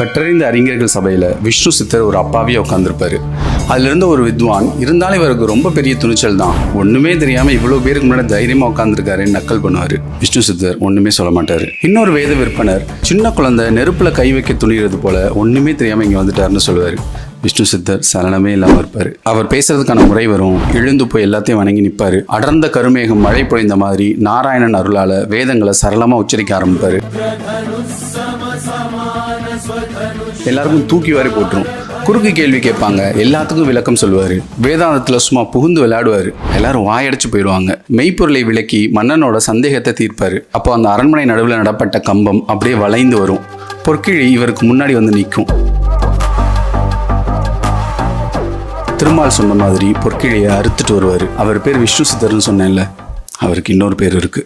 கற்றறிந்த அறிஞர்கள் சபையில் விஷ்ணு சித்தர் ஒரு அப்பாவியே உட்காந்துருப்பாரு. அதுல இருந்த ஒரு வித்வான் இருந்தாலும் இவருக்கு ரொம்ப பெரிய துணிச்சல் தான், ஒண்ணுமே தெரியாம இவ்வளவு பேருக்கு முன்னாடி தைரியமா உட்காந்துருக்காரு நக்கல் பண்ணுவாரு. விஷ்ணு சித்தர் ஒண்ணுமே சொல்ல மாட்டாரு. இன்னொரு வேத விற்பனர் சின்ன குழந்தை நெருப்புல கை வைக்க துணிகிறது போல ஒண்ணுமே தெரியாம இங்க வந்துட்டாருன்னு சொல்லுவாரு. விஷ்ணு சித்தர் சலனமே இல்லாம இருப்பாரு. அவர் பேசுறதுக்கான முறை வரும், எழுந்து போய் எல்லாத்தையும் வணங்கி நிற்பாரு. அடர்ந்த கருமேகம் மழை பொழிந்த மாதிரி நாராயணன் அருளால வேதங்களை சரளமா உச்சரிக்க ஆரம்பிப்பாரு. எல்லாருக்கும் தூக்கி வாரி போட்டுரும். குறுக்கு கேள்வி கேட்பாங்க, எல்லாத்துக்கும் விளக்கம் சொல்லுவாரு. வேதாந்தத்துல சும்மா புகுந்து விளையாடுவாரு. எல்லாரும் வாயடைச்சு போயிடுவாங்க. மெய்ப்பொருளை விளக்கி மன்னனோட சந்தேகத்தை தீர்ப்பாரு. அப்போ அந்த அரண்மனை நடுவில் நடப்பட்ட கம்பம் அப்படியே வளைந்து வரும். பொற்கிழி இவருக்கு முன்னாடி வந்து நிற்கும். திருமால் சொன்ன மாதிரி பொற்கிழியை அறுத்துட்டு வருவாரு. அவர் பேர் விஷ்ணு சித்தர்னு சொன்னேன்ல, அவருக்கு இன்னொரு பேர் இருக்கு.